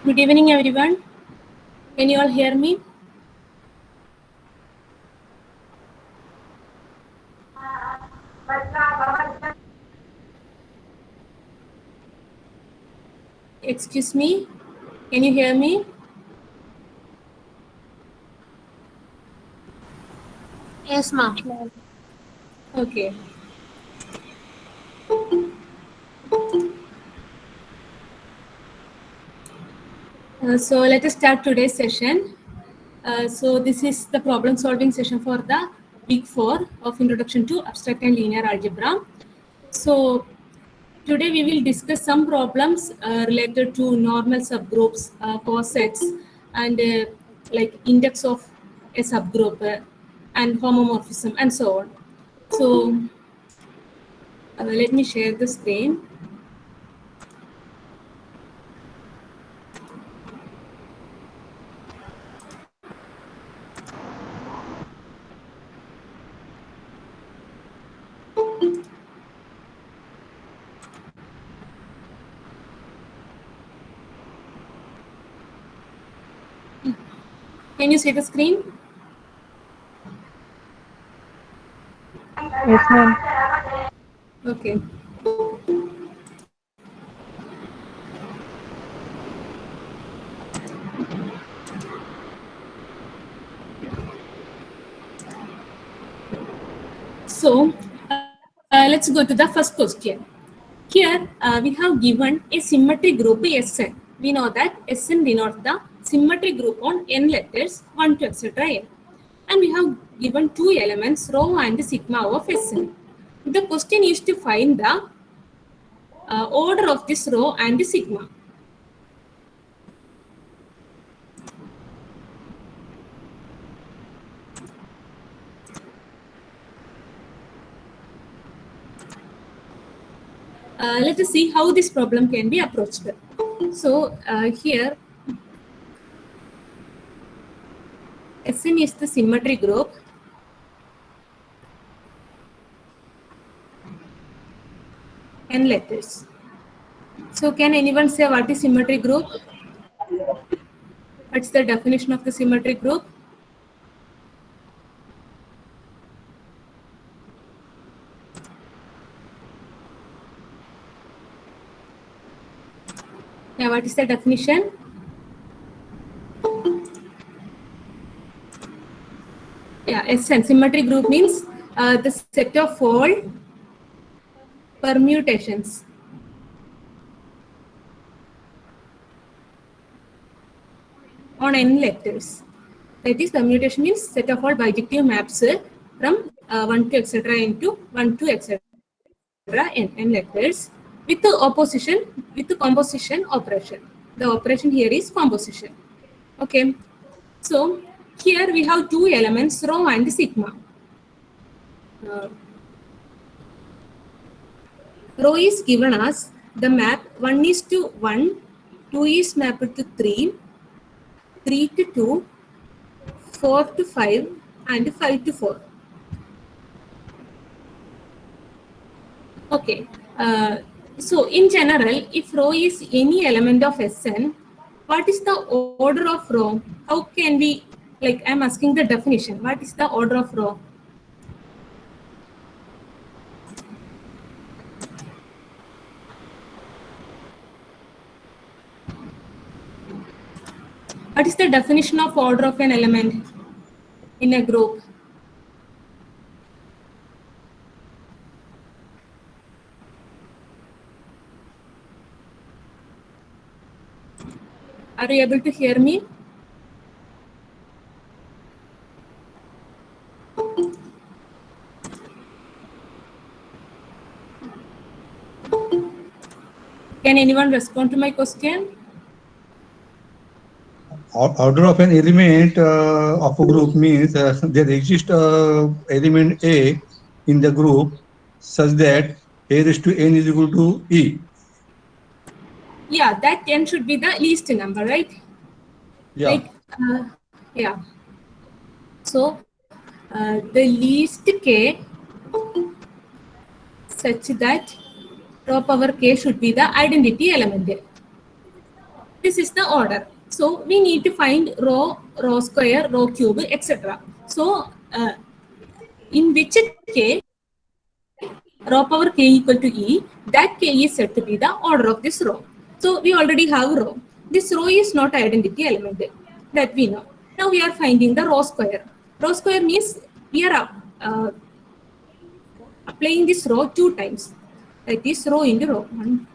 Good evening, everyone. Can you all hear me? Excuse me. Can you hear me? Yes, ma'am. Okay. So let us start today's session. So this is the problem solving session for the week 4 of Introduction to Abstract and Linear Algebra. So today we will discuss some problems related to normal subgroups, cosets, and like index of a subgroup and homomorphism and so on. So let me share the screen. Can you see the screen? Yes, ma'am. Okay. So let's go to the first question. Here we have given a symmetry group Sn. We know that Sn denotes the symmetry group on n letters 1 to etc. n. And we have given two elements rho and sigma of Sn. The question is to find the order of this rho and sigma. Let us see how this problem can be approached. So here Sn is the symmetry group. N letters. So can anyone say what is symmetry group? What's the definition of the symmetry group? Yeah, what is the definition? Yeah, Sn, symmetry group means the set of all permutations on n letters. That is, permutation means set of all bijective maps from 1 to etc. into 1 to etc. n letters with the opposition, with the composition operation. The operation here is composition. Okay. So here we have two elements, rho and sigma. Rho is given as the map 1 is to 1, 2 is mapped to 3, 3 to 2, 4 to 5, and 5 to 4. Okay. So in general, if rho is any element of Sn, what is the order of rho? How can we, like I'm asking the definition, what is the order of rho? What is the definition of order of an element in a group? Are you able to hear me? Can anyone respond to my question? Order of an element of a group means there exists element A in the group such that A raised to n is equal to E. Yeah, that n should be the least number, right? Yeah. Like, yeah. So, the least k such that rho power k should be the identity element. This this is the order. So we need to find row, row square, row cube, etc. So in which k, row power k equal to e, that k is said to be the order of this row. So we already have row. This row is not identity element, that we know. Now we are finding the row square. Row square means we are applying this row 2 times. That is row into row. 1.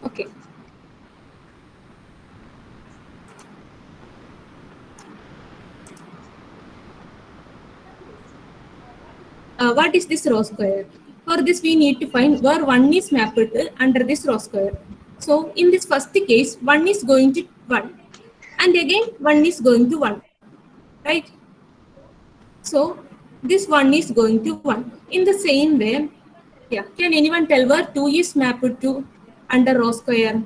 Okay. What is this row square? For this, we need to find where 1 is mapped under this row square. So in this first case, 1 is going to 1. And again, 1 is going to 1. Right? So this 1 is going to 1. In the same way, yeah, can anyone tell where 2 is mapped to under row square?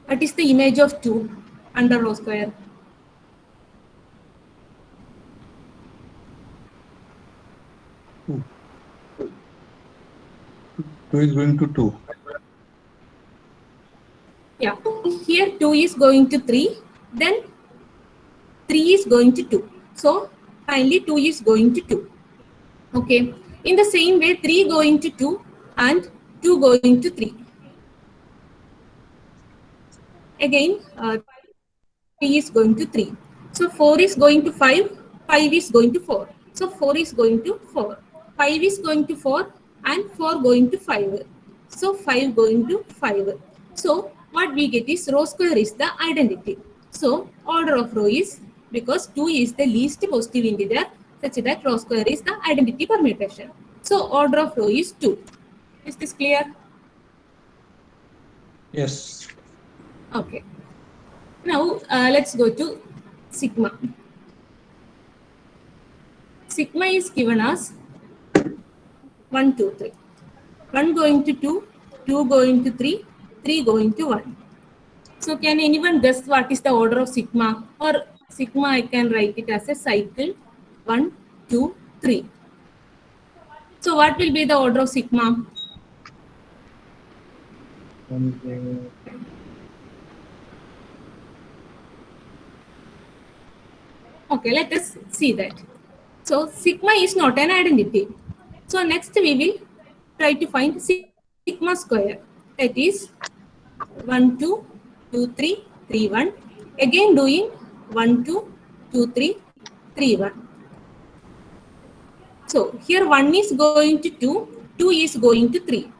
What is the image of 2 under row square? 2. 2 is going to 2. Yeah, here 2 is going to 3, then 3 is going to 2. So finally 2 is going to 2. Okay. In the same way, 3 going to 2 and 2 going to 3. Again, 3 is going to 3. So 4 is going to 5, 5 is going to 4. So 4 is going to 4. 5 is going to 4 and 4 going to 5. So 5 going to 5. So what we get is row square is the identity. So order of row is, because 2 is the least positive integer, such that row square is the identity permutation. So order of row is 2. Is this clear? Yes. Okay. Now let's go to sigma. Sigma is given as 1, 2, 3. 1 going to 2, 2 going to 3, 3 going to 1. So can anyone guess what is the order of sigma? Or sigma I can write it as a cycle 1, 2, 3. So what will be the order of sigma? Okay, let us see that. So sigma is not an identity. So next we will try to find sigma square. That is 1, 2, 2, 3, 3, 1. Again doing 1, 2, 2, 3, 3, 1. So here 1 is going to 2, 2 is going to 3.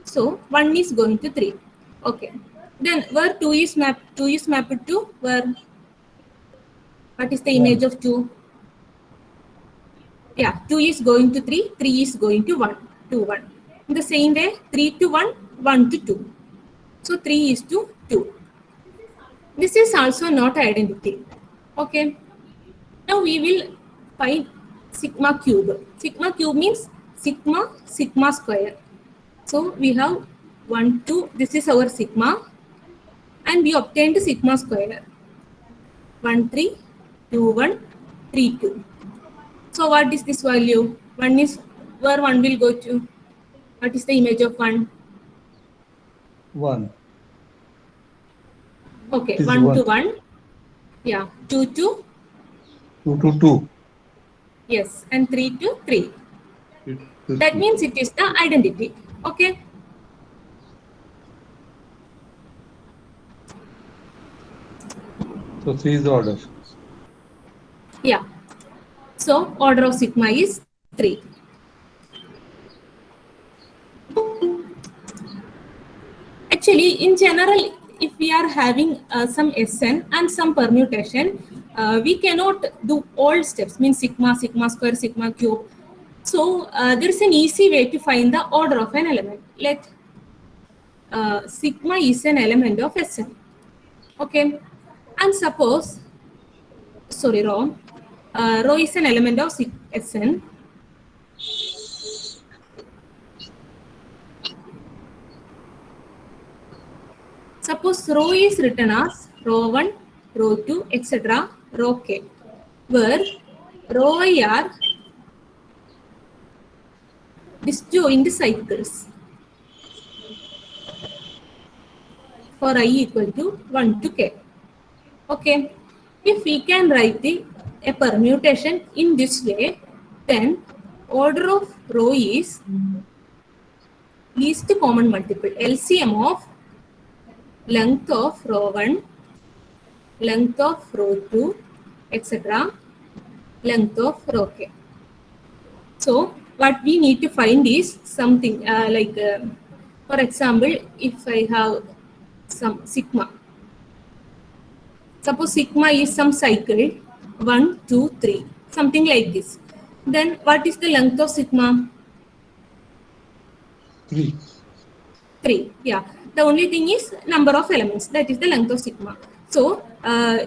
So 1 is going to 3. Okay. Then where 2 is mapped to where? What is the image of 2? Yeah, 2 is going to 3, 3 is going to 1, 2, 1. In the same way, 3 to 1, 1 to 2. So 3 is to 2. This is also not identity. Okay. Now we will find sigma cube. Sigma cube means sigma square. So we have 1, 2. This is our sigma. And we obtained sigma square. 1, 3, 2, 1, 3, 2. So what is this value? 1 is where 1 will go to? What is the image of 1? 1. Okay, It is 1 to 1. 1. Yeah, 2 to? 2 to 2. Yes, and 3 to 3. It is That 3. means it is the identity. Okay. So 3 is the order. Yeah. So order of sigma is 3. Actually, in general, if we are having some Sn and some permutation, we cannot do all steps, means sigma, sigma square, sigma cube. So there is an easy way to find the order of an element. Let sigma is an element of Sn. Okay. And suppose, sorry, rho is an element of Sn. Suppose rho is written as rho 1, rho 2, etc., rho k. where rho I are disjoint cycles for I equal to 1 to k. Okay, if we can write a permutation in this way, then order of rho is least common multiple, LCM of length of rho 1, length of rho 2, etc., length of rho k. So what we need to find is something for example, if I have some sigma, suppose sigma is some cycle 1, 2, 3, something like this. Then what is the length of sigma? 3. 3. Yeah. The only thing is number of elements. That is the length of sigma. So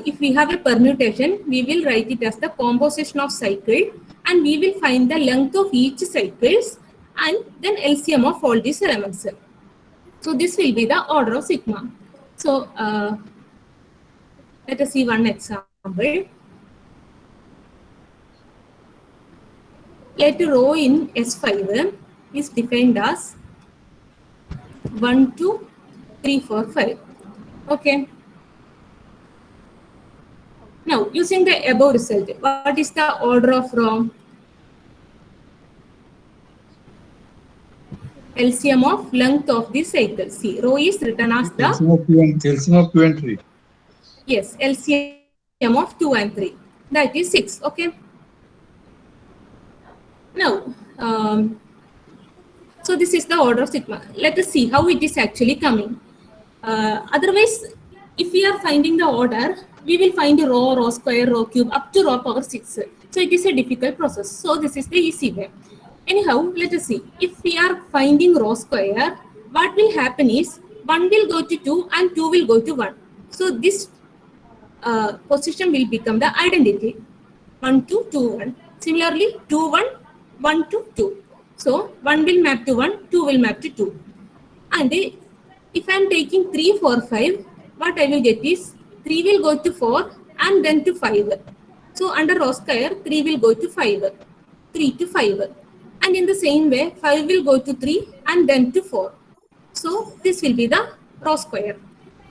if we have a permutation, we will write it as the composition of cycle, and we will find the length of each cycles and then LCM of all these elements. So this will be the order of sigma. So let us see one example. Let rho in S5 is defined as 1, 2, 3, 4, 5. Okay. Now, using the above result, what is the order of rho? LCM of length of the cycle. See, rho is written as the LCM of 2 and 3. Yes, LCM of 2 and 3. That is 6. Okay. Now, so this is the order of sigma. Let us see how it is actually coming. Otherwise, if we are finding the order, we will find rho, rho square, rho cube up to rho power 6. So it is a difficult process. So this is the easy way. Anyhow, let us see. If we are finding rho square, what will happen is 1 will go to 2 and 2 will go to 1. So this position will become the identity 1 to 2 1. Similarly, 2 1 1 to 2. So 1 will map to 1, 2 will map to 2. And if I am taking 3 4 5, what I will get is 3 will go to 4 and then to 5. So under rho square, 3 will go to 5, 3 to 5. And in the same way, 5 will go to 3 and then to 4. So this will be the rho square.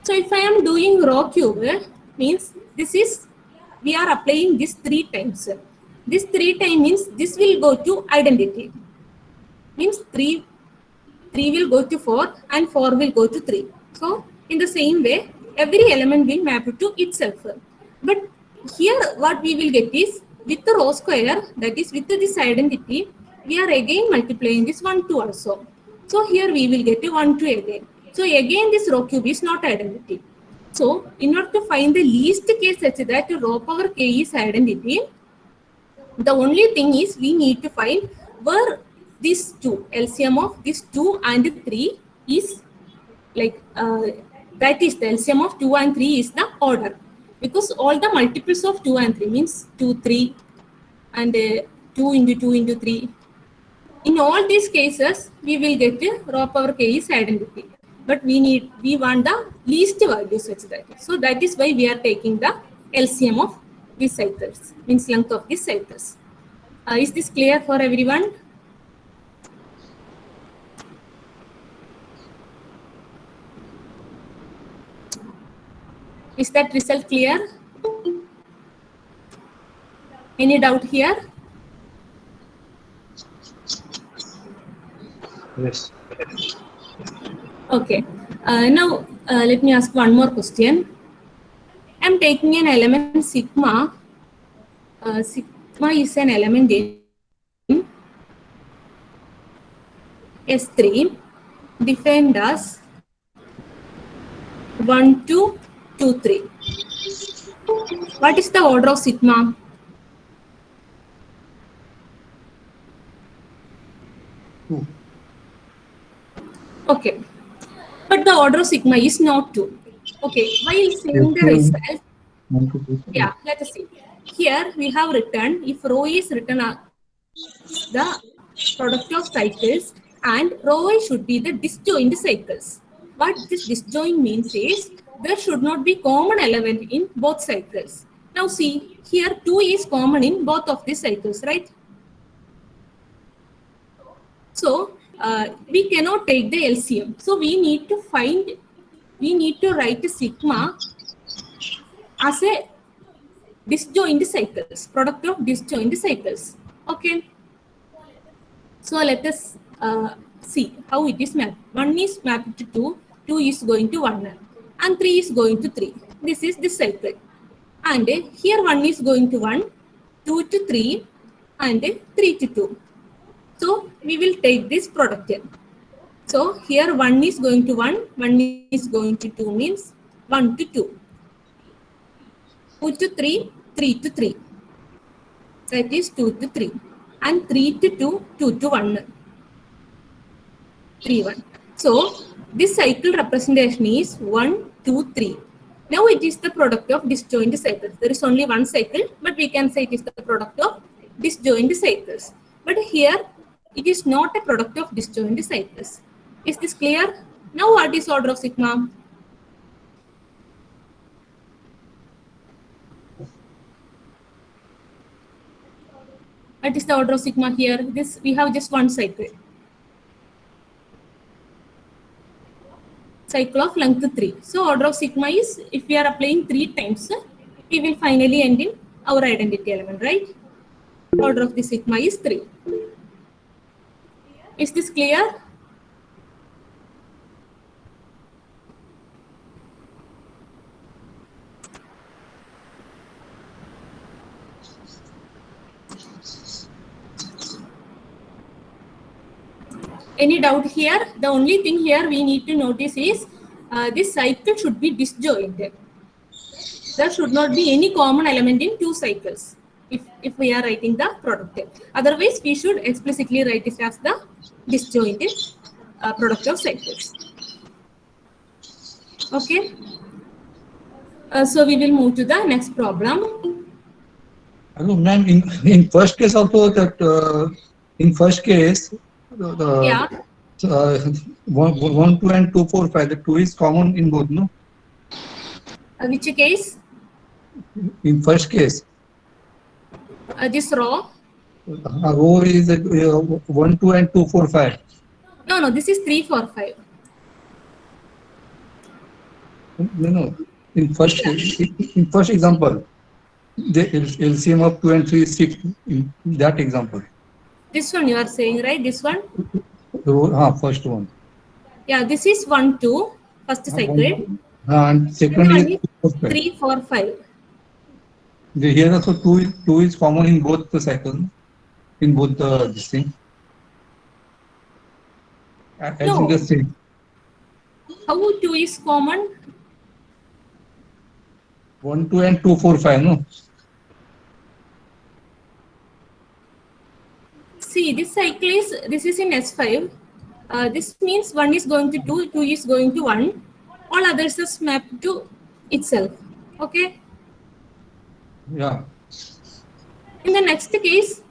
So if I am doing rho cube, means this is, we are applying this 3 times. This 3 times means this will go to identity. Means 3 will go to 4 and 4 will go to 3. So in the same way, every element will map to itself. But here what we will get is with the rho square, that is with this identity, we are again multiplying this 1 2 also. So here we will get a 1 2 again. So again this rho cube is not identity. So in order to find the least case such that rho power k is identity, the only thing is we need to find where these two, LCM of this 2 and 3 is like, that is the LCM of 2 and 3 is the order. Because all the multiples of 2 and 3 means 2, 3 and 2 into 2 into 3. In all these cases, we will get rho power k is identity. But we want the least value such that. So that is why we are taking the LCM of these cycles, means length of these cycles. Is this clear for everyone? Is that result clear? Any doubt here? Yes. Okay. Now let me ask one more question. I am taking an element sigma. Sigma is an element in S3 defined as 1 2 2 3. What is the order of sigma? Okay, but the order of sigma is not 2. Okay, while seeing the result, yeah, let us see. Here we have written, if rho is written as the product of cycles and rho I should be the disjoint cycles. What this disjoint means is there should not be common element in both cycles. Now see, here 2 is common in both of these cycles, right? So we cannot take the LCM. So we need to write sigma as a disjoint cycles, product of disjoint cycles. Okay. So let us see how it is mapped. 1 is mapped to 2, 2 is going to 1, and 3 is going to 3. This is this cycle. And here 1 is going to 1, 2 to 3, and 3 to 2. So we will take this product here. So here 1 is going to 1, 1 is going to 2 means 1 to 2. 2 to 3, 3 to 3. That is 2 to 3. And 3 to 2, 2 to 1. 3, 1. So this cycle representation is 1, 2, 3. Now it is the product of disjoint cycles. There is only one cycle, but we can say it is the product of disjoint cycles. But here it is not a product of disjoint cycles. Is this clear? Now what is order of sigma? What is the order of sigma here? This we have just one cycle. Cycle of length 3. So order of sigma is, if we are applying 3 times, we will finally end in our identity element, right? Order of the sigma is 3. Is this clear? Any doubt here? The only thing here we need to notice is this cycle should be disjointed. There should not be any common element in 2 cycles if we are writing the product. Otherwise, we should explicitly write it as the disjointed product of cycles. Okay. So we will move to the next problem. Hello, ma'am. In first case also that in first case Yeah. 1, 2, and 2, 4, 5. The 2 is common in both, no? Which case? In first case, This row. row is 1, 2, and 2, 4, 5. No, this is 3, 4, 5. No. In first example, the LCM of 2 and 3 is 6. In that example. This one you are saying, right? This one? First one. Yeah, this is 1, 2, first cycle. And second Second one is is 3, 4, 5. Here also 2 is common in both the cycles, in both this thing. I think the same. How 2 is common? 1, 2, and 2, 4, 5, no? See, this is in S5. This means 1 is going to 2, 2 is going to 1. All others is mapped to itself. Okay. Yeah. In the next case,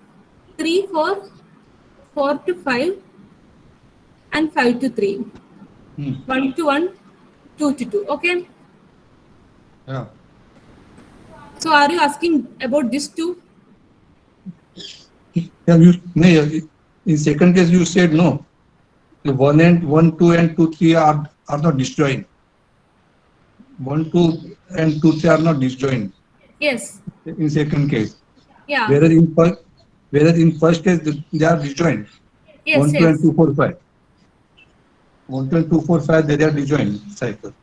3, 4, 4 to 5, and 5 to 3. 1 to 1, 2 to 2. Okay. Yeah. So are you asking about this too? Yeah, in second case you said no. The 1, 2, and 2, 3 are not disjoint. 1, 2, and 2, 3 are not disjoint. Yes. In second case. Yeah. Whereas in first case they are disjoint. Yes. 1, 2, and 2, 4, 5. 1, 2, and 2, 4, 5 they are disjoint cycle.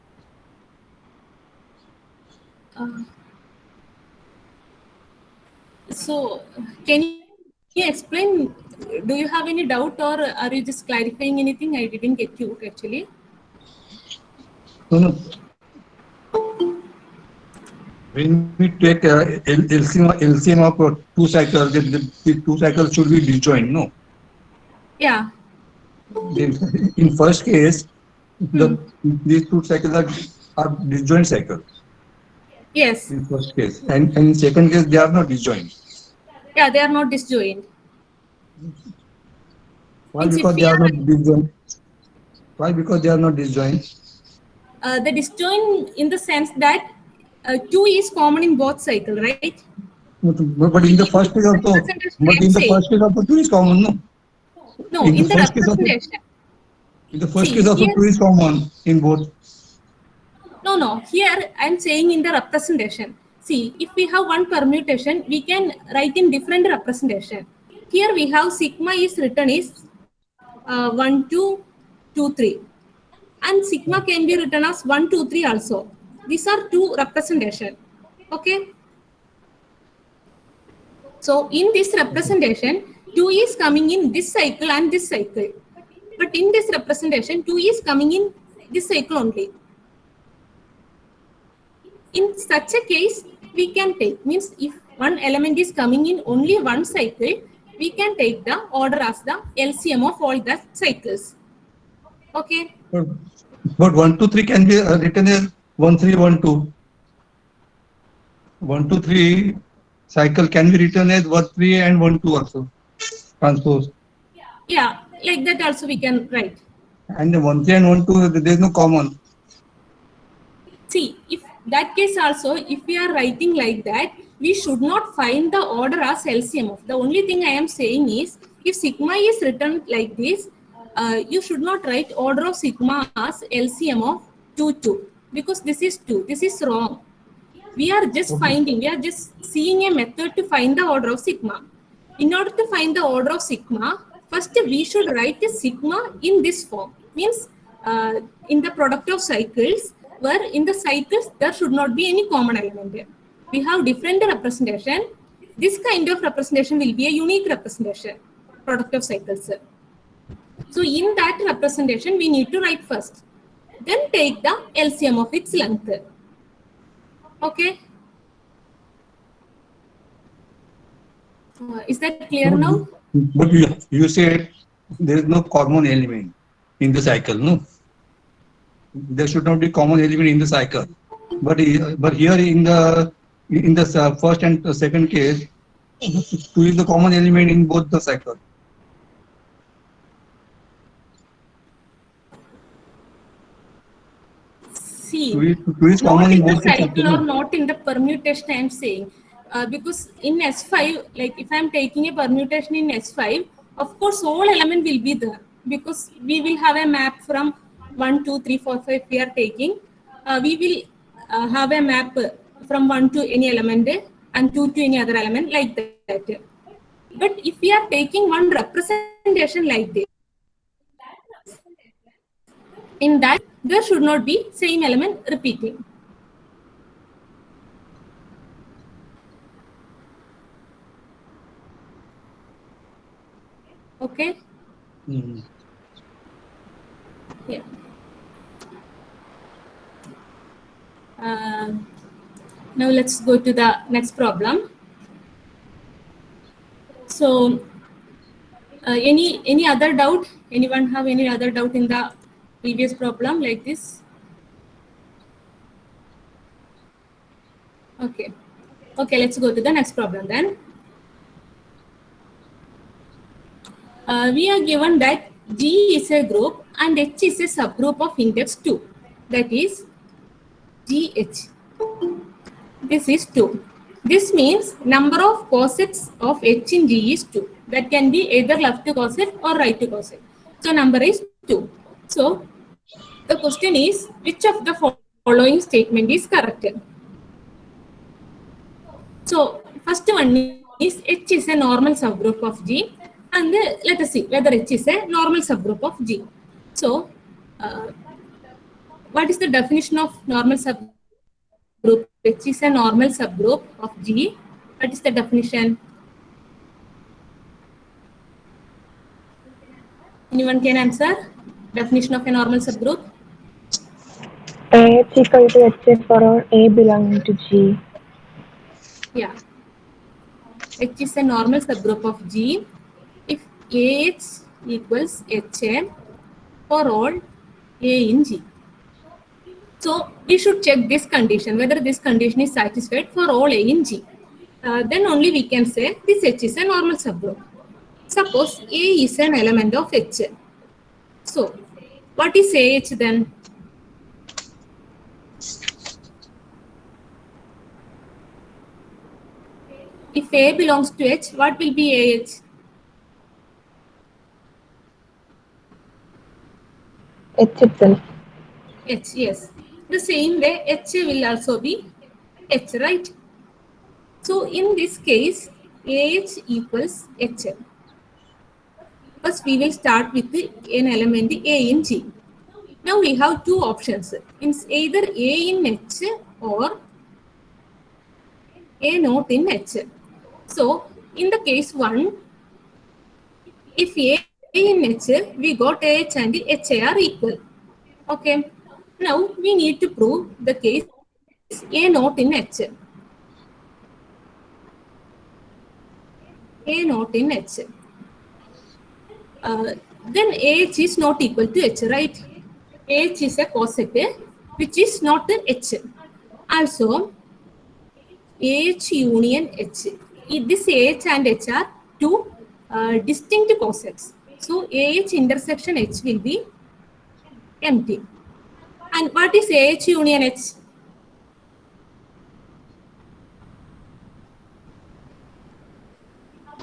So can you explain? Do you have any doubt, or are you just clarifying anything? I didn't get you actually. No. When we take LCM of 2 cycles, the 2 cycles should be disjoint, no? Yeah. In first case, these 2 cycles are disjoint cycles. Yes. In first case, and in second case, they are not disjoint. Yeah, they are not disjoint. Why? Because they are not disjoint. Why? Because they are not disjoint. The disjoint in the sense that 2 is common in both cycle, right? But in the first case also, but in the first case also 2 is common, no? No, In the in the first case also, representation. in the first See, case also here, 2 is common in both. no, here I'm saying in the representation. See, if we have one permutation, we can write in different representation. Here we have sigma is written is 1, 2, 2, 3. And sigma can be written as 1, 2, 3 also. These are two representation. Okay. So in this representation, 2 is coming in this cycle and this cycle. But in this representation, 2 is coming in this cycle only. In such a case, we can take, means if one element is coming in only one cycle, we can take the order as the LCM of all the cycles. Okay. But 1, 2, 3 can be written as 1, 3, 1, 2. 1, 2, 3 cycle can be written as 1, 3 and 1, 2 also. Transpose. Yeah, like that also we can write. And the 1, 3 and 1, 2, there is no common. See, if that case also, if we are writing like that, we should not find the order as LCM of. The only thing I am saying is, if sigma is written like this, you should not write order of sigma as LCM of 2, 2. Because this is 2. This is wrong. We are just finding, we are just seeing a method to find the order of sigma. In order to find the order of sigma, first we should write a sigma in this form. Means in the product of cycles, where in the cycles there should not be any common element. We have different representation. This kind of representation will be a unique representation, product of cycles. So in that representation, we need to write first. Then take the LCM of its length. Okay. Is that clear now? But you said there is no common element in the cycle, no? There should not be common element in the cycle. But here in the first and second case, 2 is the common element in both the cycle. See, 2 is not common in in the both the cycle cycle. or not in the permutation I am saying. Because in S5, like if I am taking a permutation in S5, of course all element will be there. Because we will have a map from 1, 2, 3, 4, 5 we are taking. We will have a map from 1 to any element and 2 to any other element like that. But if we are taking one representation like this, in that there should not be same element repeating. Okay. Yeah. Now let's go to the next problem. So, any other doubt? Anyone have any other doubt in the previous problem like this? Okay. Okay, let's go to the next problem then. We are given that G is a group and H is a subgroup of index 2. That is GH. This is 2. This means number of cosets of H in G is 2. That can be either left coset or right coset. So number is 2. So the question is, which of the following statement is correct? So first one is H is a normal subgroup of G, and let us see whether H is a normal subgroup of G. So what is the definition of normal subgroup? H is a normal subgroup of G. What is the definition? Anyone can answer? Definition of a normal subgroup? H equal to H for all A belonging to G. Yeah. H is a normal subgroup of G if AH equals HA for all A in G. So we should check this condition, whether this condition is satisfied for all A in G. Then only we can say this H is a normal subgroup. Suppose A is an element of H. So what is AH then? If A belongs to H, what will be AH? H itself. H, yes. The same way, H will also be H, right? So in this case, AH equals HL. First, we will start with an element A in G. Now we have two options. It's either A in H or A not in H. So in the case 1, if A in H, we got AH and HA are equal. Okay. Now we need to prove the case A not in H. A not in H. Then AH is not equal to H, right? AH is a coset which is not H. Also, AH union H. This AH and H are two distinct cosets. So AH intersection H will be empty. And what is AH union H?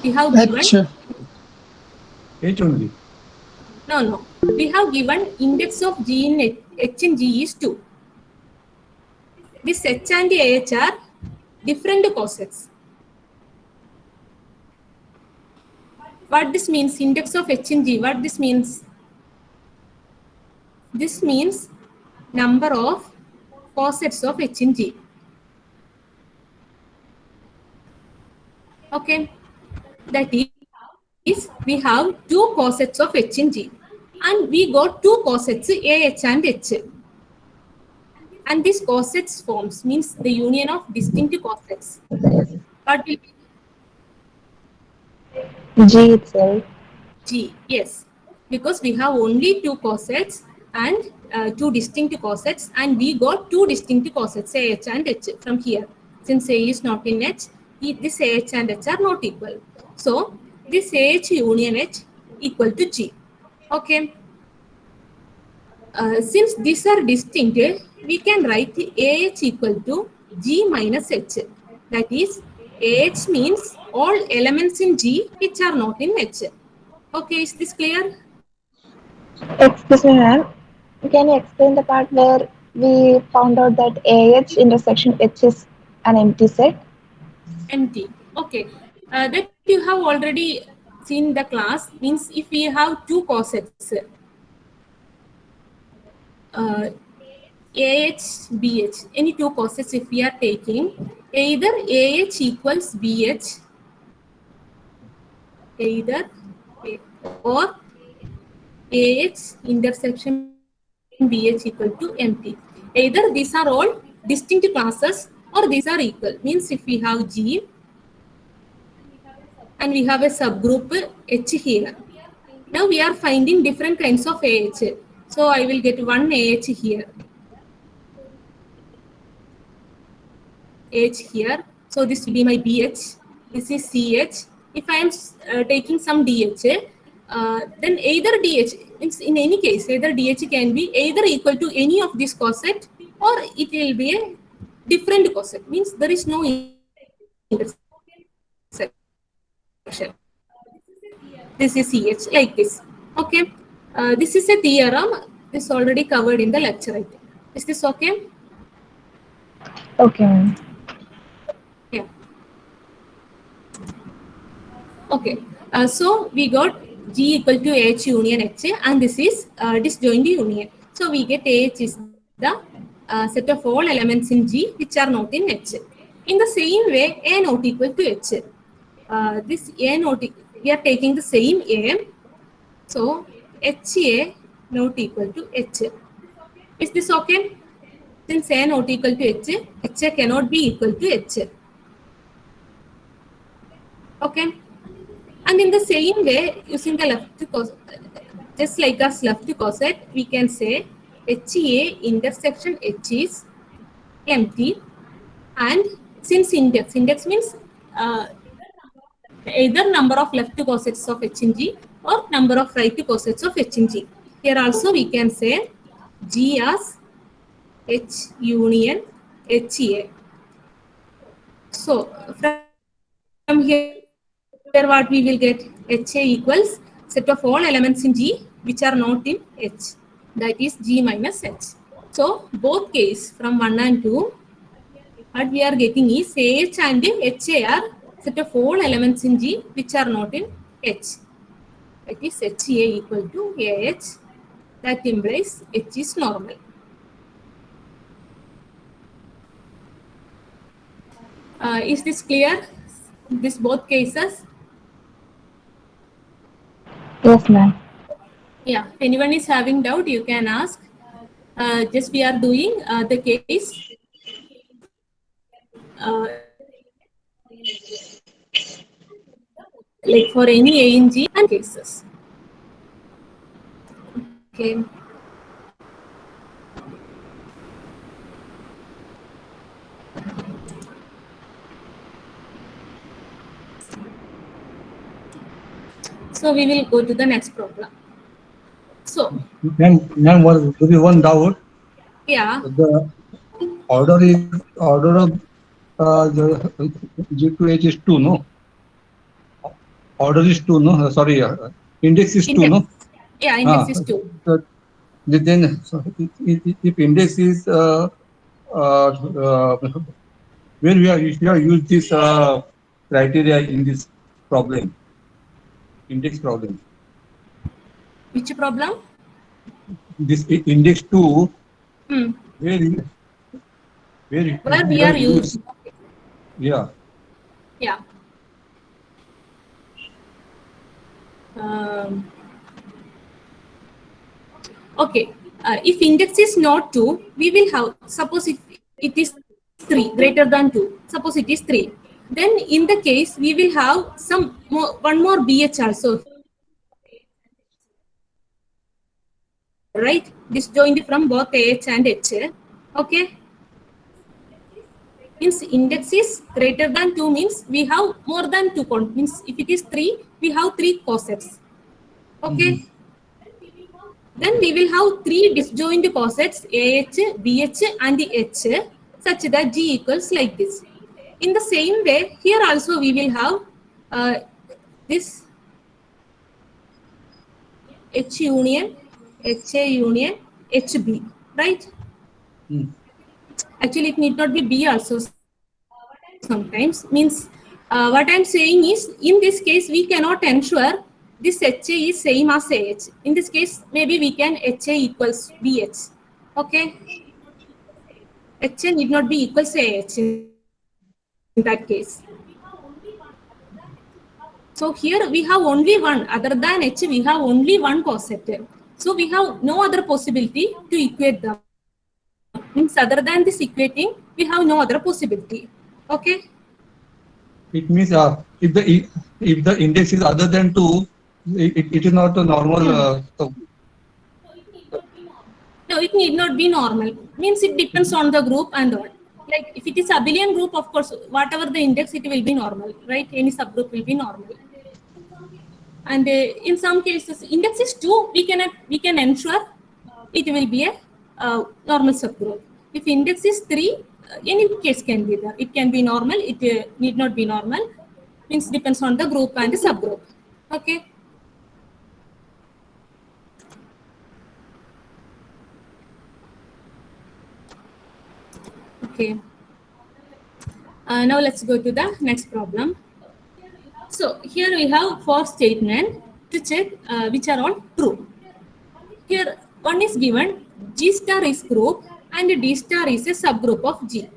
We have given H only. no. We have given index of G in H in G is 2. This H and AH are different cosets. What this means, index of H in G, what this means? This means number of cosets of H in G. Okay, that is, we have two cosets of H in G, and we got two cosets AH and H. And this cosets forms means the union of distinct cosets. What will be G itself. G? Yes, because we have only two cosets and two distinct cosets, and we got two distinct cosets AH and H from here. Since A is not in H, this AH and H are not equal. So this AH union H equal to G. Okay. Since these are distinct, we can write AH equal to G minus H. That is, AH means all elements in G which are not in H. Okay, is this clear? Excuse me, ma'am. Can you explain the part where we found out that AH intersection H is an empty set? Empty. Okay. That you have already seen the class. Means if we have two cosets, AH, BH, any two cosets if we are taking, either AH equals BH, either or AH intersection BH equal to empty. Either these are all distinct classes or these are equal. Means if we have G and we have a subgroup H here. Now we are finding different kinds of AH. So I will get one AH here. H here. So this will be my BH. This is CH. If I am taking some DH, then either DH, in any case, either DH can be either equal to any of this coset or it will be a different coset. Means there is no intersection. This is CH like this. Okay. This is a theorem. This is already covered in the lecture, I think. Is this okay? Okay, ma'am. Yeah. Okay. So we got G equal to H union H, and this is disjoint union. So we get H is the set of all elements in G which are not in H. In the same way, A not equal to H. This A not, we are taking the same A. So HA not equal to H. Is this okay? Since A not equal to H, HA cannot be equal to H. Okay. And in the same way, using the left coset, just like us left coset, we can say HA intersection H is empty. And since index means either number of left cosets of H in G or number of right cosets of H in G. Here also we can say G as H union HA. So from here what we will get, HA equals set of all elements in G which are not in H, that is G minus H. So both case from 1 and 2, what we are getting is AH and HA are set of all elements in G which are not in H, that is HA equal to AH, that implies H is normal. Is this clear? This both cases? Yes, ma'am. Yeah, if anyone is having doubt, you can ask. Just we are doing the case like for any A in G and cases. Okay. So we will go to the next problem. So, Ma'am, there is one doubt. yeah. The order of the G to H is 2, no? Order is 2, no? Sorry, index is 2, no? Yeah, index is 2. Then if index is when we have used this criteria in this problem, index problem. Which problem? This index 2, Hmm. where Where we we are have used, using. yeah. Yeah. Okay. If index is not 2, we will have, suppose if it is 3, greater than 2, suppose it is 3. Then in the case, we will have some more, one more BH also. Right? Disjoint from both AH and HA. Okay. Means index is greater than 2 means we have more than 2 means if it is 3, we have 3 cosets. Okay. Then we will have 3 disjoint cosets AH, BH and H such that G equals like this. In the same way, here also we will have this H union, HA union, HB, right? Actually, it need not be B also sometimes. Means what I am saying is, in this case, we cannot ensure this HA is same as AH. In this case, maybe we can HA equals BH. Okay. HA need not be equals to AH in that case. So here we have only one, other than H, we have only one coset. So we have no other possibility to equate them. Means other than this equating, we have no other possibility. Okay. It means if the index is other than 2, it is not a normal. No, it need not be normal. Means it depends on the group and all. Like if it is abelian group, of course, whatever the index, it will be normal, right? Any subgroup will be normal. And in some cases, index is 2, we can ensure it will be a normal subgroup. If index is 3, any case can be there. It can be normal, it need not be normal. Means depends on the group and the subgroup. Okay. Okay. Now let's go to the next problem. So here we have 4 statements to check which are all true. Here one is given, G star is group and D star is a subgroup of G.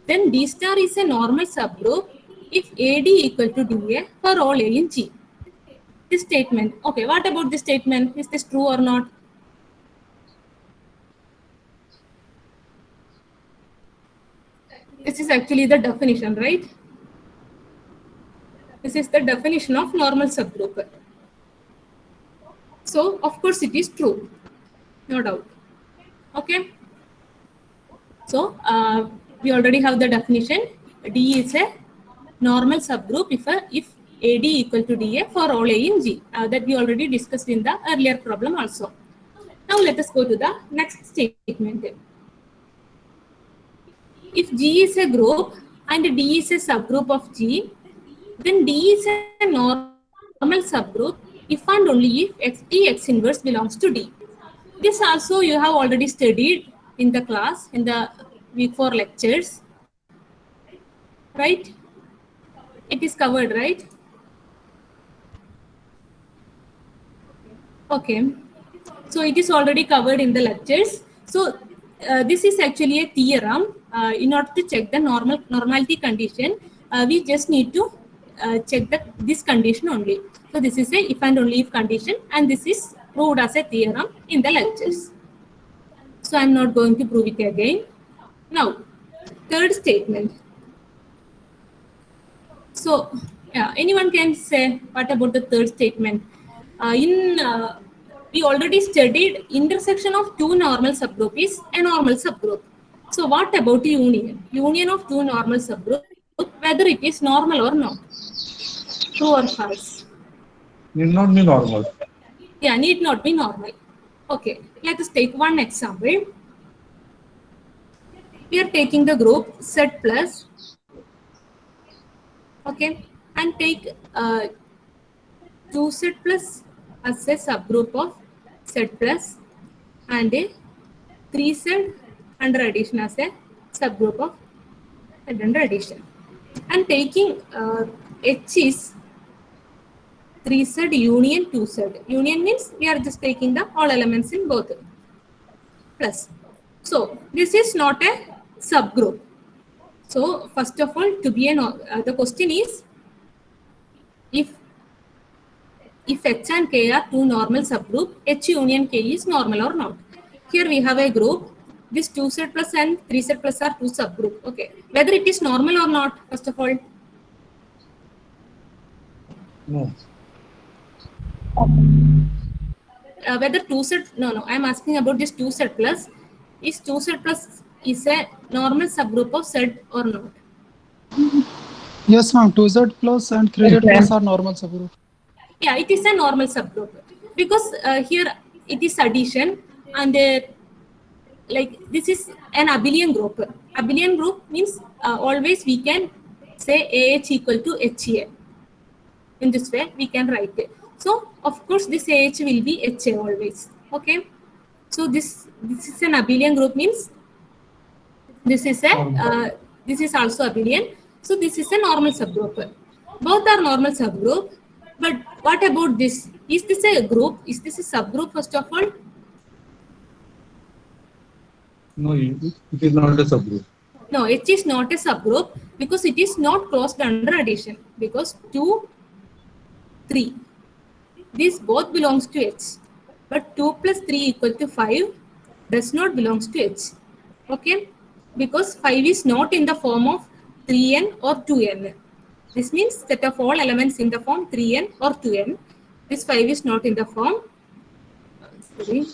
Then D star is a normal subgroup if AD equal to DA for all A in G. This statement, okay, what about this statement? Is this true or not? This is actually the definition, right? This is the definition of normal subgroup. So, of course, it is true. No doubt. Okay. So, we already have the definition. D is a normal subgroup if AD equal to DA for all A in G. That we already discussed in the earlier problem also. Now, let us go to the next statement. If G is a group and D is a subgroup of G, then D is a normal subgroup if and only if T X inverse belongs to D. This also you have already studied in the class, in the week 4 lectures, right? It is covered, right? Okay. So it is already covered in the lectures. So this is actually a theorem. In order to check the normality condition, we just need to check this condition only. So this is a if and only if condition, and this is proved as a theorem in the lectures. So I'm not going to prove it again. Now, third statement. So, yeah, anyone can say what about the third statement? We already studied intersection of two normal subgroup is a normal subgroup. So, what about union? Union of two normal subgroup, whether it is normal or not? True or false? Need not be normal. Yeah, need not be normal. Okay, let us take one example. We are taking the group Z plus, okay, and take 2Z plus as a subgroup of Z plus and a 3Z under addition as a subgroup of Z under addition. And taking H is 3Z union 2Z. Union means we are just taking the all elements in both plus. So this is not a subgroup. So first of all, to be the question is if H and K are two normal subgroup, H union K is normal or not. Here we have a group. This 2Z plus and 3Z plus are two subgroup. Okay. Whether it is normal or not, first of all. No. Whether 2Z, no, I am asking about this 2Z plus. Is 2Z plus is a normal subgroup of Z or not? Yes, ma'am. 2Z plus and 3Z plus are normal subgroup. Yeah, it is a normal subgroup because here it is addition and like this is an abelian group. Abelian group means always we can say AH equal to HA. In this way we can write it. So of course this AH will be HA always. Okay. So this is an abelian group means this is a this is also abelian. So this is a normal subgroup. Both are normal subgroup. But what about this? Is this a group? Is this a subgroup first of all? No, it is not a subgroup. No, H is not a subgroup because it is not closed under addition. Because 2, 3. This both belongs to H. But 2 plus 3 equal to 5 does not belongs to H. Okay? Because 5 is not in the form of 3n or 2n. This means set of all elements in the form 3n or 2n. This 5 is not in the form. Sorry.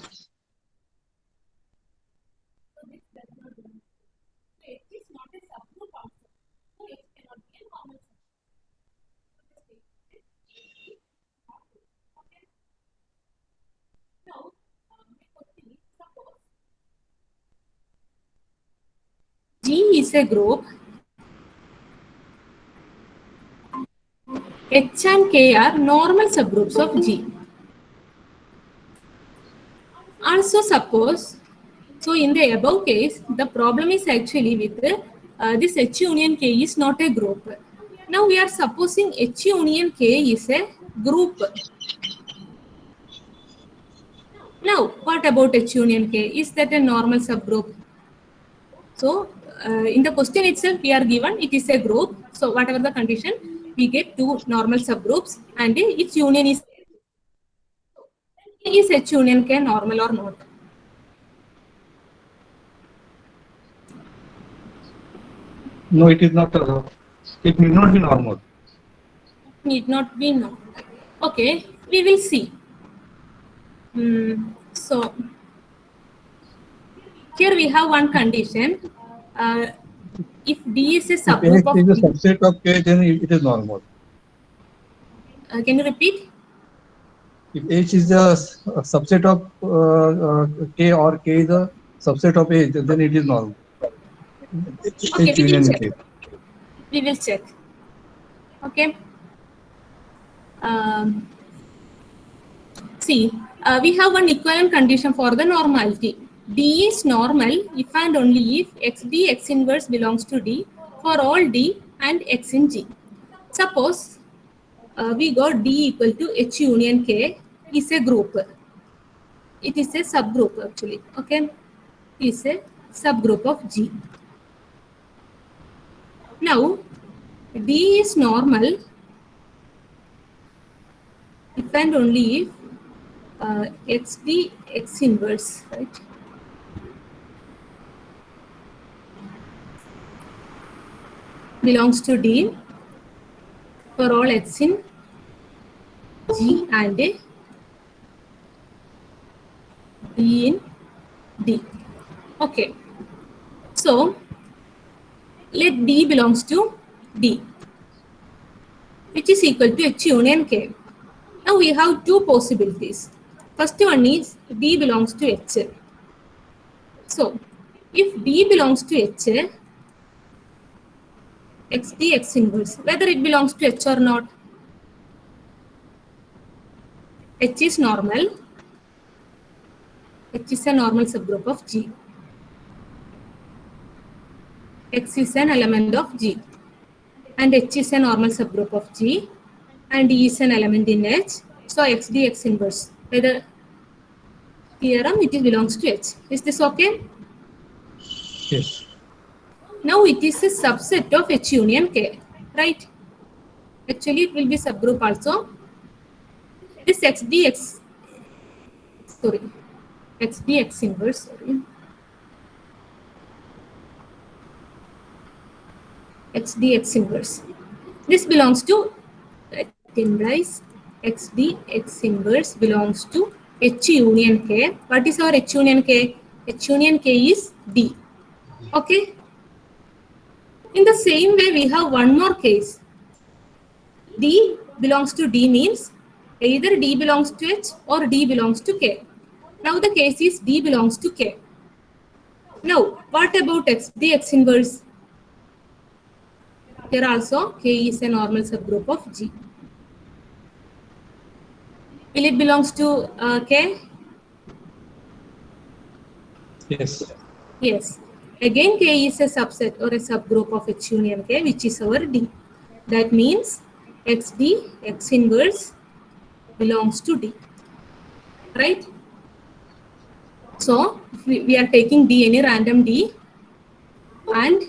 G is a group. H and K are normal subgroups of G. Also suppose, so in the above case, the problem is actually with this H union K is not a group. Now we are supposing H union K is a group. Now what about H union K? Is that a normal subgroup? So in the question itself we are given it is a group. So whatever the condition, we get two normal subgroups and its union is H union K normal or not? No, it is not. It may not be normal. Need not be normal. Okay, we will see. So here we have one condition. If D is a If subgroup X of is a D, subset of K, then it is normal. can you repeat? If H is a subset of K or K is a subset of H, then it is normal. Okay, H we will union check. K. We will check. Okay. See, we have one equivalent condition for the normality. D is normal if and only if XD X inverse belongs to D for all D and X in G. Suppose we got D equal to H union K is a group. It is a subgroup actually. Okay, it is a subgroup of G. Now, D is normal if and only if XD X inverse, right? Belongs to D for all X in G and D in D. Okay. So, let D belongs to D, which is equal to H union K. Now we have two possibilities. First one is D belongs to H. So, if D belongs to H, XD X inverse, whether it belongs to H or not, H is normal. H is a normal subgroup of G. X is an element of G. And H is a normal subgroup of G. And E is an element in H. So XD X inverse. By the theorem, it belongs to H. Is this okay? Yes. Now it is a subset of H union K, right? Actually, it will be subgroup also. This XD X inverse, XD X inverse. This belongs to, let him rise, XD X inverse belongs to H union K. What is our H union K? H union K is D. Okay. In the same way, we have one more case. D belongs to D means either D belongs to H or D belongs to K. Now the case is D belongs to K. Now, what about XD X inverse? Here also, K is a normal subgroup of G. Will it belongs to K? Yes. Yes. Again, K is a subset or a subgroup of H union K, which is our D. That means XD X inverse belongs to D. Right? So, if we are taking D, any random D, and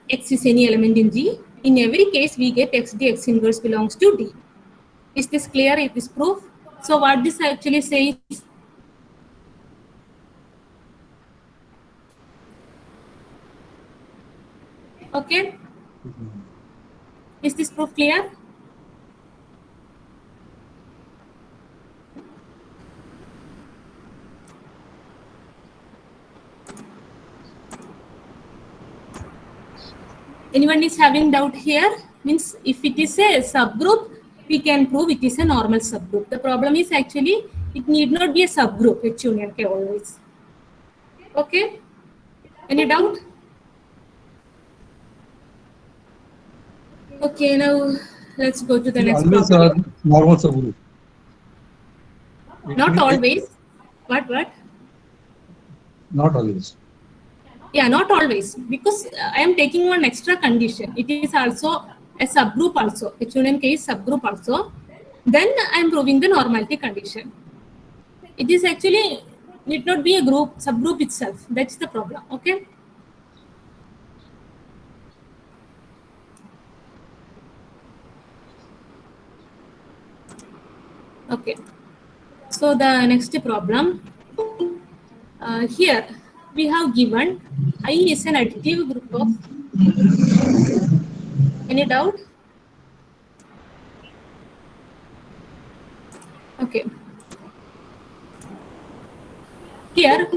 X is any element in G, in every case we get XD X inverse belongs to D. Is this clear? Is this proof? So, what this actually says? Okay. Is this proof clear? Anyone is having doubt here? Means if it is a subgroup, we can prove it is a normal subgroup. The problem is actually it need not be a subgroup, H union K always. Okay? Any doubt? Okay, now let's go to the next Always problem. normal subgroup. Not always. What? Not always. Yeah, not always. Because I am taking one extra condition. It is also a subgroup also. H union K is subgroup also. Then I am proving the normality condition. It is actually need not be a group, subgroup itself. That's the problem. Okay. Okay. So the next problem. Here we have given I is an additive group of. Any doubt? Okay. Here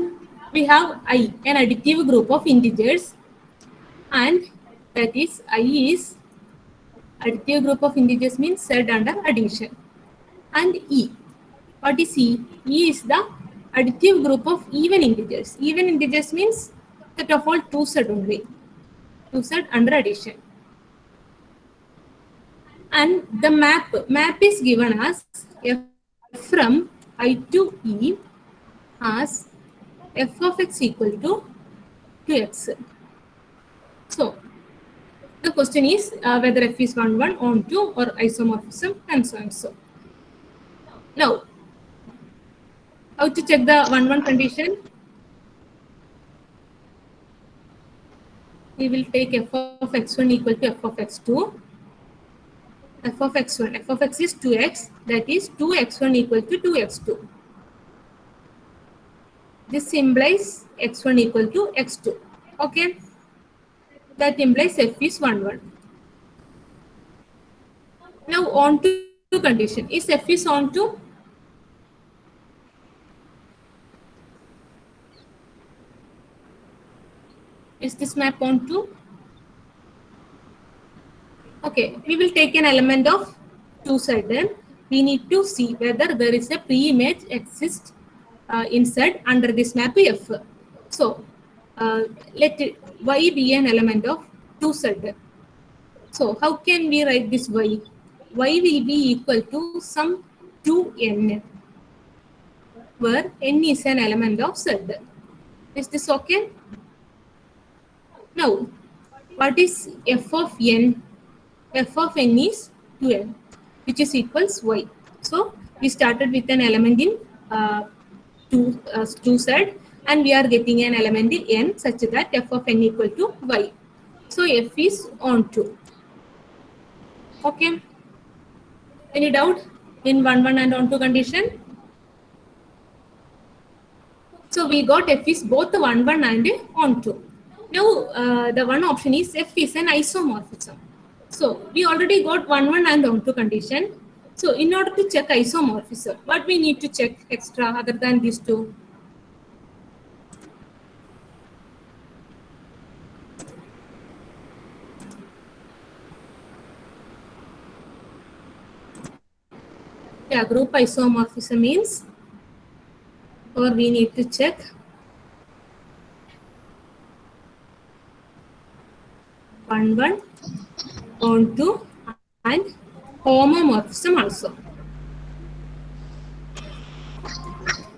we have I, an additive group of integers, and that is I is additive group of integers means said under addition. And E. What is E? E is the additive group of even integers. Even integers means set of all 2 set only. 2 set under addition. And the map is given as f from I to E as f of x equal to 2x. So the question is whether f is 1, 1, onto or isomorphism, and so and so. Now, how to check the 1, 1 condition? We will take f of x1 equal to f of x2. F of x is 2x, that is 2x1 equal to 2x2. This implies x1 equal to x2. Okay, that implies f is 1, 1. Now on to condition. Is f is on to? Is this map on to? Okay, we will take an element of 2Z. We need to see whether there is a pre-image exists in Z under this map F. So let Y be an element of 2Z. So how can we write this Y? Y will be equal to some 2n, where n is an element of Z. Is this okay? Now, what is f of n? F of n is 2n, which is equals y. So we started with an element in 2z, and we are getting an element in n such that f of n equal to y. So f is onto. Okay. Any doubt in 1, 1 and onto condition? So we got f is both 1, 1 and onto. Now the one option is f is an isomorphism. So we already got 1, 1 and onto condition. So in order to check isomorphism, what we need to check extra other than these two? Yeah, group isomorphism means, or we need to check one, one, onto, and homomorphism also.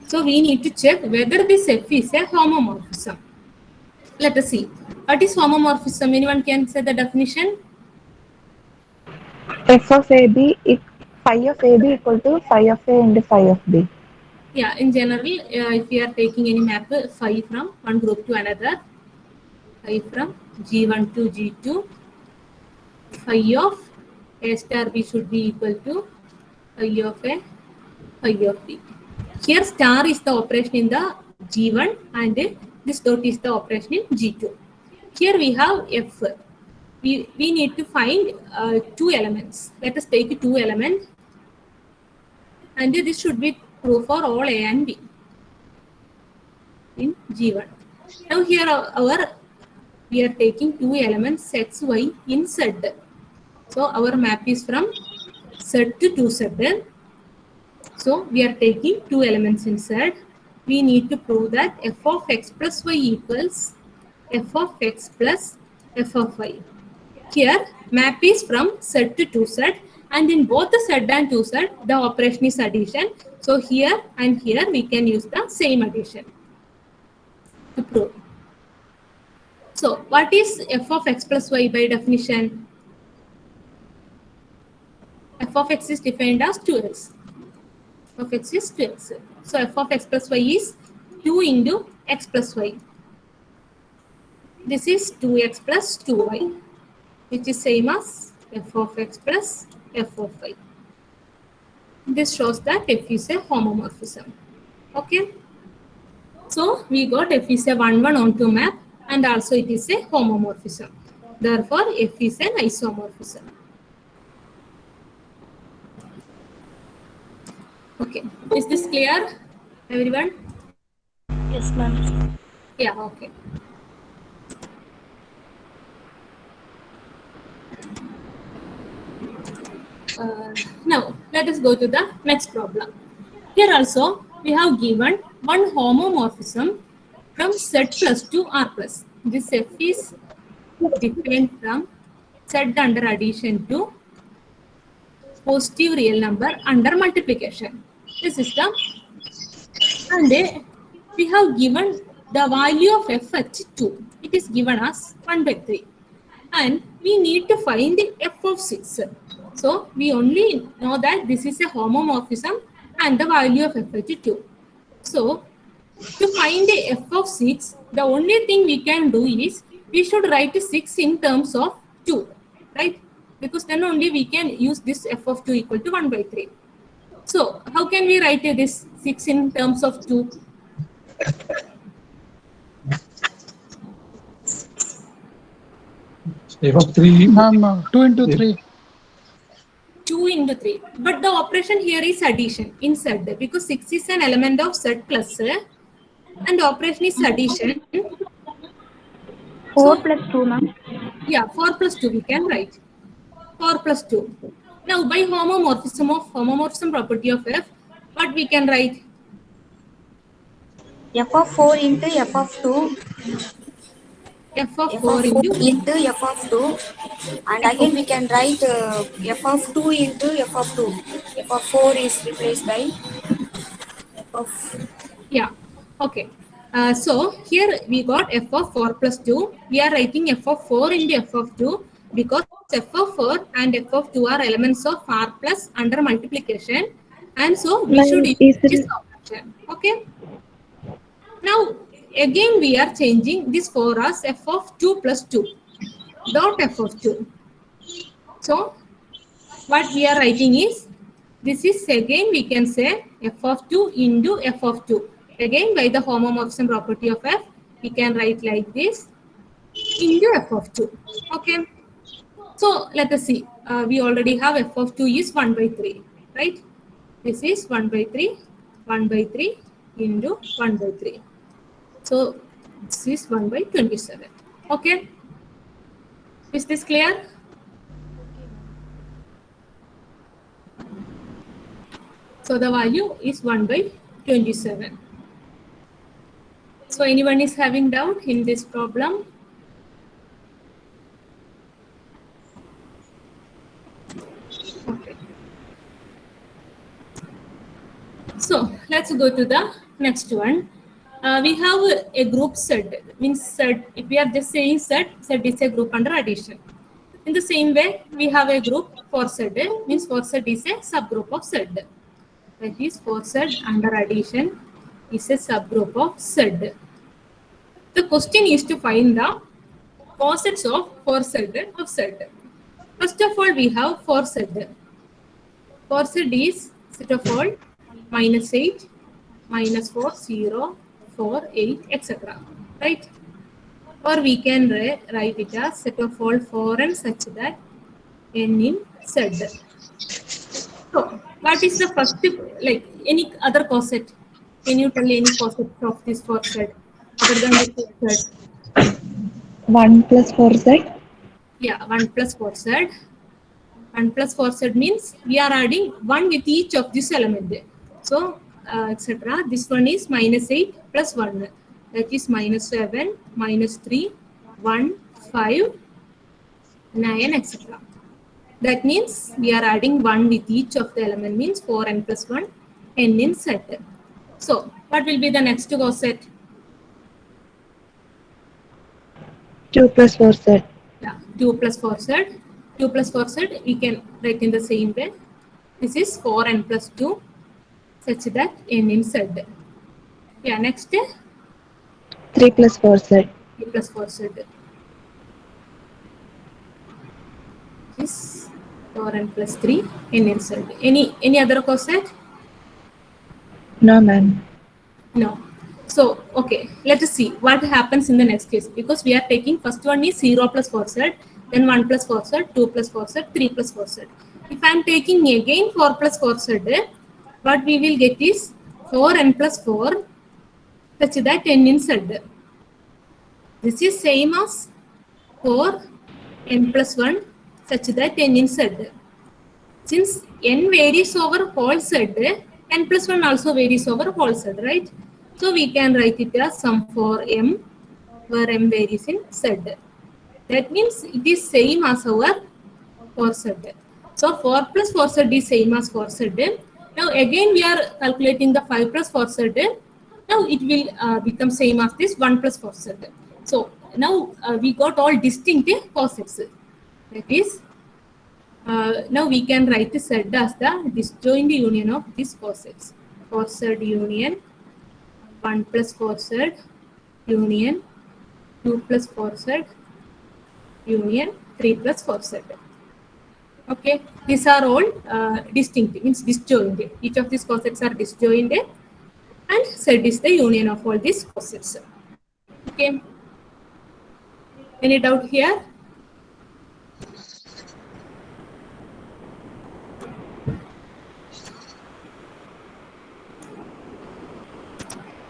So we need to check whether this F is a homomorphism. Let us see. What is homomorphism? Anyone can say the definition? F of AB, phi of AB equal to phi of A into phi of B. Yeah, in general, if we are taking any map phi from one group to another, phi from G1 to G2, phi of A star B should be equal to phi of A, phi of B. Here star is the operation in the G1 and this dot is the operation in G2. Here we have F. We need to find two elements. Let us take two elements, and this should be true for all A and B in G1. Now here we are taking two elements x, y in Z. So our map is from Z to 2Z. So we are taking two elements in Z. We need to prove that f of x plus y equals f of x plus f of y. Here map is from Z to 2Z, and in both the Z and 2Z the operation is addition. So here and here we can use the same addition to prove. So what is f of x plus y by definition? F of x is defined as 2x. F of x is 2x. So f of x plus y is 2 into x plus y. This is 2x plus 2y, which is same as f of x plus f of y. This shows that f is a homomorphism. Okay. So we got f is a 1, 1 onto map, and also it is a homomorphism. Therefore, f is an isomorphism. Okay. Is this clear, everyone? Yes, ma'am. Yeah, okay. Now, let us go to the next problem. Here also, we have given one homomorphism from Z plus to R plus. This F is defined from Z under addition to positive real number under multiplication. This is the, and we have given the value of f at 2. It is given as 1 by 3. And we need to find the f of 6. So we only know that this is a homomorphism and the value of f at 2. So to find the f of 6, the only thing we can do is we should write 6 in terms of 2, right? Because then only we can use this f of 2 equal to 1 by 3. So how can we write this 6 in terms of 2? F of 3. 2 into 3. 2 into 3. But the operation here is addition in Z, because 6 is an element of Z plus, and the operation is addition. 4 plus 2, ma'am. Yeah, 4 plus 2 we can write. 4 plus 2. Now by homomorphism property of F, what we can write? F of 4 into F of 2. F of F 4 of 4 into into F of 2. And again we can write F of 2 into F of 2. F of 4 is replaced by F of... Yeah, okay. So here we got f of 4 plus 2. We are writing f of 4 into f of 2 because f of 4 and f of 2 are elements of r plus under multiplication. And so we should use this operation. Okay. Now again we are changing this for us f of 2 plus 2 dot f of 2. So what we are writing is, this is again we can say f of 2 into f of 2. Again by the homomorphism property of f, we can write like this into f of 2. Okay. So let us see. We already have f of 2 is 1 by 3, right? This is 1 by 3, 1 by 3 into 1 by 3. So this is 1 by 27. Okay. Is this clear? So the value is 1 by 27. So anyone is having doubt in this problem? Okay. So let's go to the next one. We have a group Z. Means Z, if we are just saying Z, Z is a group under addition. In the same way, we have a group for Z. Means for Z is a subgroup of Z. That is, for Z under addition is a subgroup of Z. The question is to find the cosets of for Z of Z. First of all, we have for Z. For Z is set of all -8, -4, 0, 4, 8, etc. Right? Or we can write it as set of all foreign such that n in Z. So, what is the first, like any other coset? Can you tell any coset of this for Z other than this for Z? 1 plus 4z. Yeah, 1 plus 4z. 1 plus 4z means we are adding 1 with each of this element. So, etc. This one is -8 plus 1. That is -7, -3, 1, 5, 9, etc. That means we are adding 1 with each of the element, means 4n plus 1, n in Z. So, what will be the next coset? 2 plus 4z. Yeah, 2 plus 4z. 2 plus 4z we can write in the same way. This is 4n plus 2 such that n in Z. Yeah, next 3 plus 4z. 3 plus 4z. This 4n plus 3 n in Z. Any other coset? No, ma'am. No. So, okay, let us see what happens in the next case. Because we are taking first one is 0 plus 4z, then 1 plus 4z, 2 plus 4z, 3 plus 4z. If I am taking again 4 plus 4z, what we will get is 4n plus 4 such that n in Z. This is same as 4n plus 1 such that n in Z. Since n varies over whole Z, n plus 1 also varies over whole Z, right? So we can write it as sum for m, where m varies in Z. That means it is same as our for Z. So 4 plus 4z is same as 4z. Now again we are calculating the 5 plus 4z. Now it will become same as this 1 plus 4z. So now we got all distinct cosets. That is, now we can write z as the disjoint union of these cosets. 4z union 1 plus 4z union 2 plus 4z union 3 plus 4z. Okay, these are all distinct, means disjoint. Each of these cosets are disjoint, and z is the union of all these cosets. Okay, any doubt here?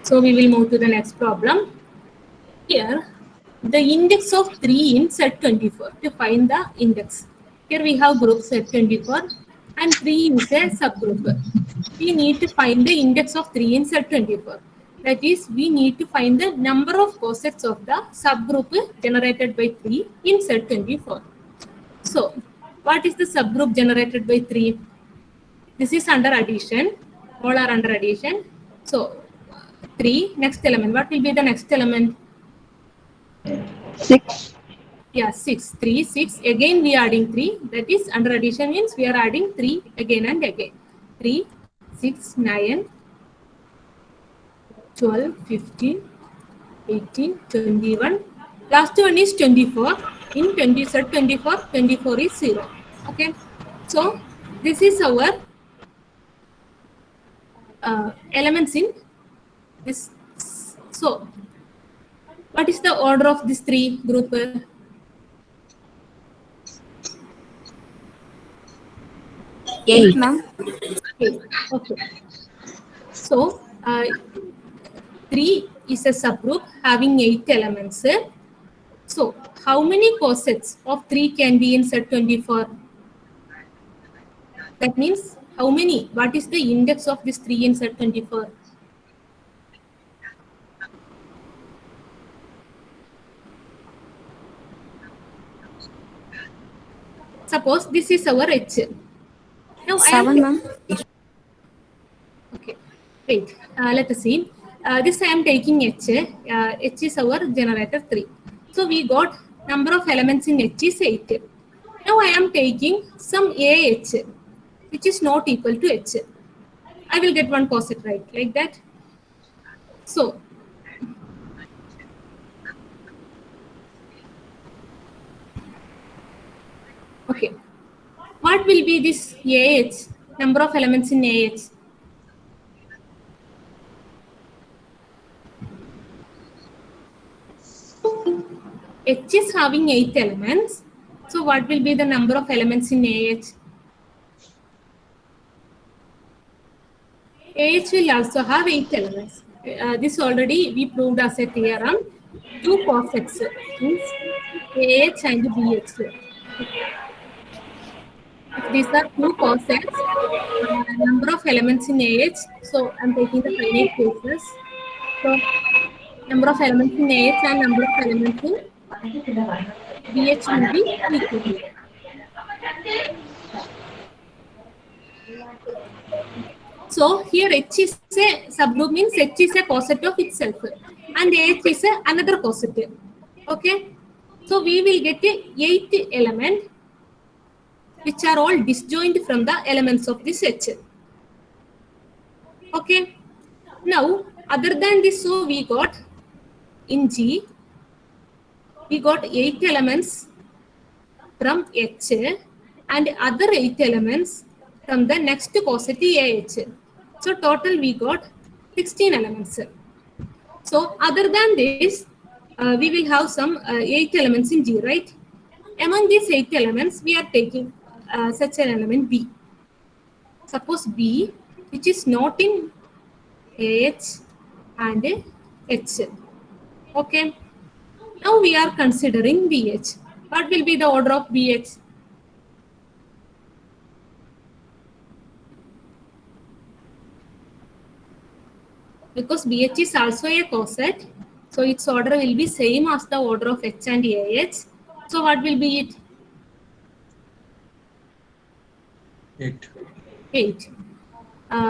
So we will move to the next problem. Here, the index of 3 in set 24. To find the index. Here we have group set 24 and 3 is a subgroup. We need to find the index of 3 in set 24. That is, we need to find the number of cosets of the subgroup generated by 3 in set 24. So, what is the subgroup generated by 3? This is under addition. All are under addition. So, 3, next element. What will be the next element? 6. Yeah, 6. 3, 6. Again, we are adding 3. That is, under addition means we are adding 3 again and again. 3, 6, 9, 12, 15, 18, 21. Last one is 24. In 20 set 24, 24 is 0. Okay. So, this is our elements in this. So, what is the order of this 3 group? 8, ma'am. 8. Okay. So, 3 is a subgroup having 8 elements. So, how many cosets of 3 can be in set 24? That means, how many? What is the index of this 3 in set 24? Suppose this is our H. Now, 7, ma'am. Okay, wait, let us see. This I am taking H. H is our generator 3. So we got number of elements in H is 8. Now I am taking some AH, which is not equal to H. I will get one coset, right, like that. So, okay, what will be this AH, number of elements in AH? H is having 8 elements. So what will be the number of elements in AH? AH will also have 8 elements. This already we proved as a theorem. 2 cosets means AH and BH. If these are 2 cosets, number of elements in AH. So I'm taking the finite cases. So number of elements in AH and number of elements in BH will be equal. So here H is a subgroup, means H is a coset of itself and AH is another coset. Okay. So we will get a 8 element which are all disjoint from the elements of this H. Okay. Now other than this, so we got in G, we got 8 elements from H and other 8 elements from the next coset AH. So total we got 16 elements. So other than this, we will have some 8 elements in G, right? Among these 8 elements, we are taking such an element B. Suppose B, which is not in AH and H. Okay. Now we are considering BH. What will be the order of BH? Because BH is also a coset, so its order will be same as the order of H and AH. So what will be it? 8. 8.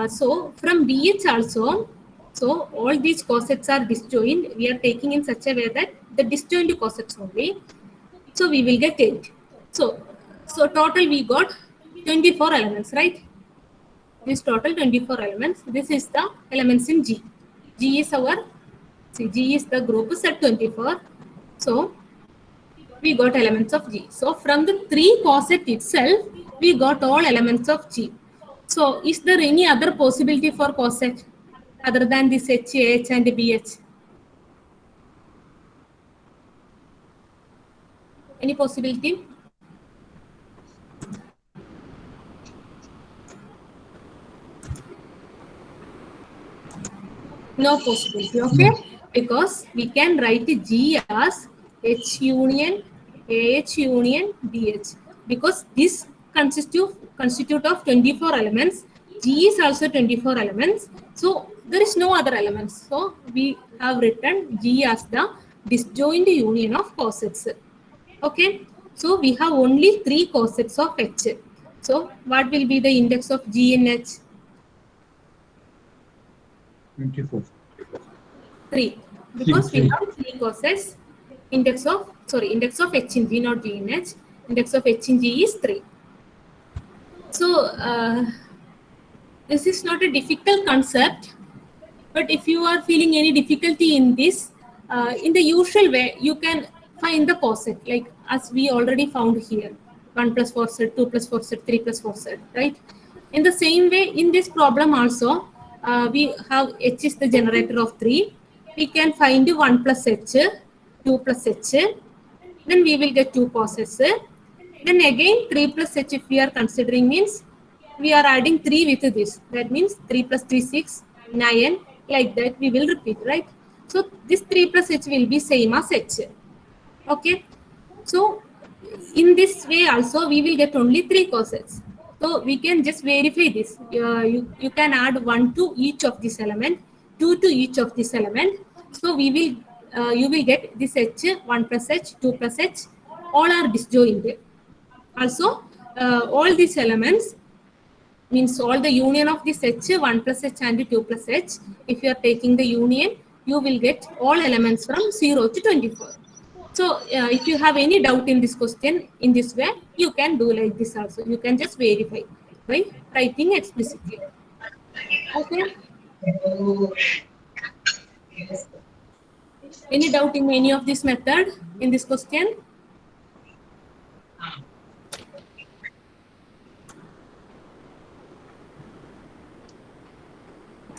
So from BH also, so all these cosets are disjoint. We are taking in such a way that the disjoint cosets only. So we will get 8. So total we got 24 elements, right? This total 24 elements. This is the elements in G. G is our, see, G is the group set 24. So we got elements of G. So from the 3 coset itself, we got all elements of G. So is there any other possibility for coset other than this H, H and BH? Any possibility? No possibility, okay? Because we can write G as H union, AH union, BH. Because this constitute of 24 elements. G is also 24 elements. So there is no other elements. So we have written G as the disjoint union of cosets. Okay. So we have only 3 cosets of H. So what will be the index of G in H? 24. 3, because we have 3 cosets. Index of H in G, not G in H. Index of H in G is 3. So this is not a difficult concept, but if you are feeling any difficulty in this, in the usual way, you can find the coset, like as we already found here, 1 plus 4 set, 2 plus 4 set, 3 plus 4 set, right? In the same way, in this problem also, we have H is the generator of 3. We can find 1 plus H, 2 plus H, then we will get 2 cosets. Then again 3 plus H if we are considering means we are adding 3 with this. That means 3 plus 3, 6, 9, like that we will repeat, right? So this 3 plus H will be same as H. Okay. So in this way also we will get only 3 cosets. So we can just verify this. You can add 1 to each of this element, 2 to each of this element. So we will you will get this H, 1 plus H, 2 plus H, all are disjoint. Also all these elements means all the union of this H, 1 plus H and 2 plus H. If you are taking the union, you will get all elements from 0 to 24. So if you have any doubt in this question in this way, you can do like this also. You can just verify by writing explicitly. Okay. Any doubt in any of this method in this question?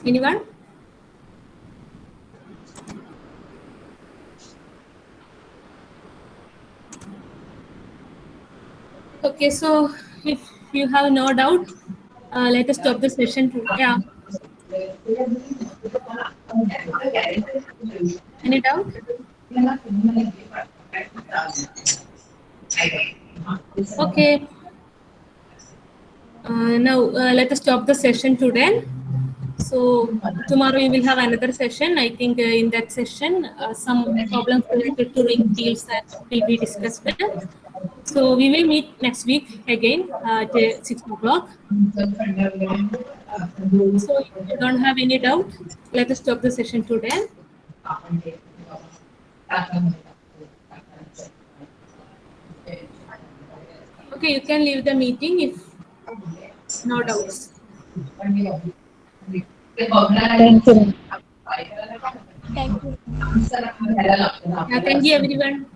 Anyone? Okay, so if you have no doubt, let us stop the session. Yeah. Any doubt? Okay. Now let us stop the session today. So tomorrow we will have another session. I think in that session some problems related to ring fields will be discussed. So we will meet next week again at 6 o'clock. So if you don't have any doubt, let us stop the session today. Okay, you can leave the meeting if no doubts. Thank you. Thank you. Thank you, everyone.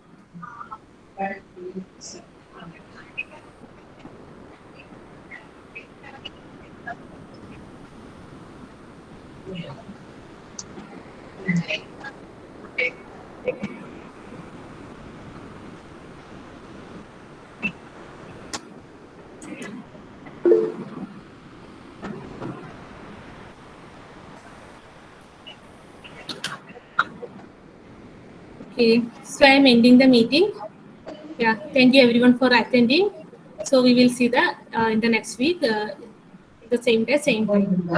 Okay, so I'm ending the meeting. Yeah, thank you everyone for attending. So we will see that in the next week, the same day, same time.